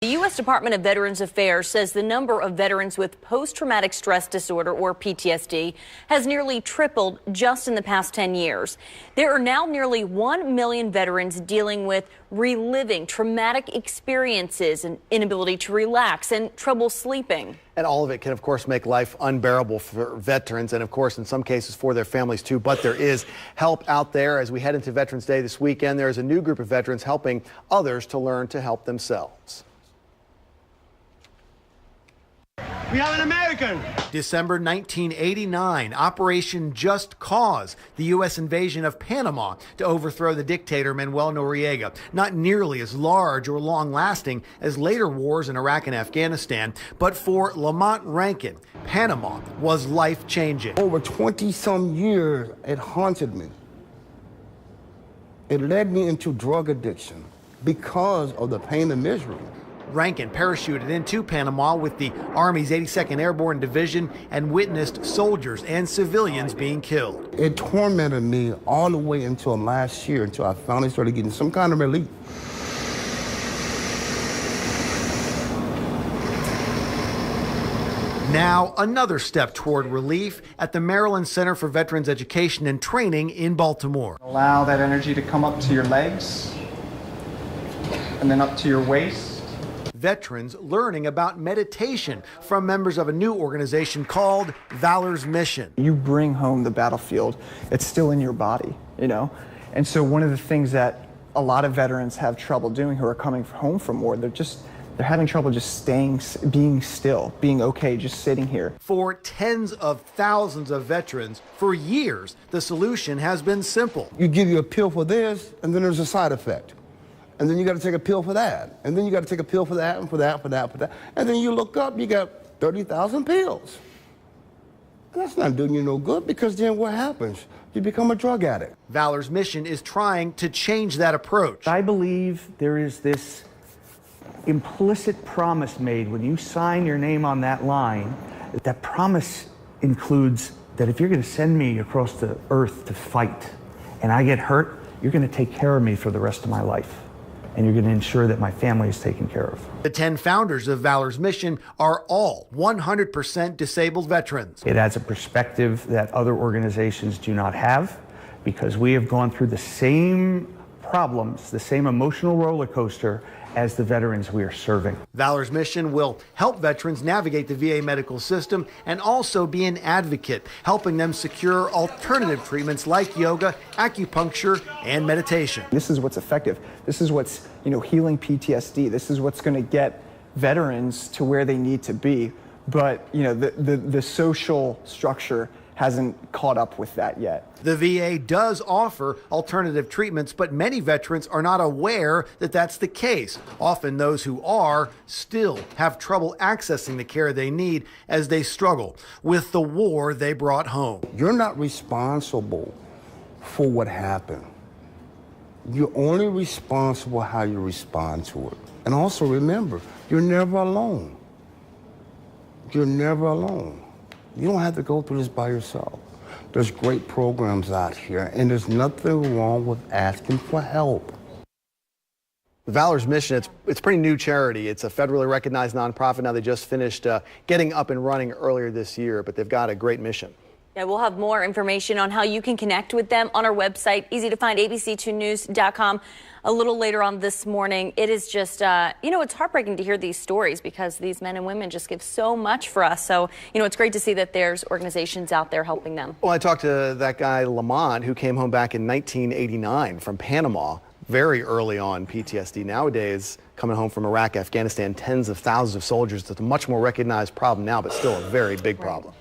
The U.S. Department of Veterans Affairs says the number of veterans with post-traumatic stress disorder, or PTSD, has nearly tripled just in the past 10 years. There are now nearly 1 million veterans dealing with reliving traumatic experiences and inability to relax and trouble sleeping. And all of it can, of course, make life unbearable for veterans and, of course, in some cases for their families, too. But there is help out there. As we head into Veterans Day this weekend, there is a new group of veterans helping others to learn to help themselves. We have an American. December 1989, Operation Just Cause, the U.S. invasion of Panama to overthrow the dictator Manuel Noriega. Not nearly as large or long-lasting as later wars in Iraq and Afghanistan, but for Lamont Rankin, Panama was life-changing. Over 20-some years, it haunted me. It led me into drug addiction because of the pain and misery. Rankin parachuted into Panama with the Army's 82nd Airborne Division and witnessed soldiers and civilians being killed. It tormented me all the way until last year, until I finally started getting some kind of relief. Now, another step toward relief at the Maryland Center for Veterans Education and Training in Baltimore. Allow that energy to come up to your legs and then up to your waist. Veterans learning about meditation from members of a new organization called Valors Mission. You bring home the battlefield, it's still in your body, you know? And so one of the things that a lot of veterans have trouble doing who are coming home from war, they're having trouble just being still, being okay, just sitting here. For tens of thousands of veterans, for years, the solution has been simple. You give you a pill for this, and then there's a side effect. And then you got to take a pill for that. And then you got to take a pill for that, and for that, for that, for that. And then you look up, you got 30,000 pills. That's not doing you no good, because then what happens? You become a drug addict. Valors Mission is trying to change that approach. I believe there is this implicit promise made when you sign your name on that line. That promise includes that if you're going to send me across the earth to fight and I get hurt, you're going to take care of me for the rest of my life. And you're going to ensure that my family is taken care of. The 10 founders of Valors Mission are all 100% disabled veterans. It adds a perspective that other organizations do not have, because we have gone through the same problems, the same emotional roller coaster as the veterans we are serving. Valors Mission will help veterans navigate the VA medical system and also be an advocate, helping them secure alternative treatments like yoga, acupuncture, and meditation. This is what's effective. This is what's, healing PTSD. This is what's going to get veterans to where they need to be. But, the social structure hasn't caught up with that yet. The VA does offer alternative treatments, but many veterans are not aware that that's the case. Often those who are still have trouble accessing the care they need as they struggle with the war they brought home. You're not responsible for what happened. You're only responsible how you respond to it. And also remember, you're never alone. You're never alone. You don't have to go through this by yourself. There's great programs out here, and there's nothing wrong with asking for help. The Valors Mission, it's a pretty new charity. It's a federally recognized nonprofit. Now they just finished getting up and running earlier this year, but they've got a great mission. Yeah, we'll have more information on how you can connect with them on our website, easy to find, abc2news.com. A little later on this morning. It is just, it's heartbreaking to hear these stories because these men and women just give so much for us. So, it's great to see that there's organizations out there helping them. Well, I talked to that guy, Lamont, who came home back in 1989 from Panama, very early on PTSD. Nowadays, coming home from Iraq, Afghanistan, tens of thousands of soldiers. It's a much more recognized problem now, but still a very big problem.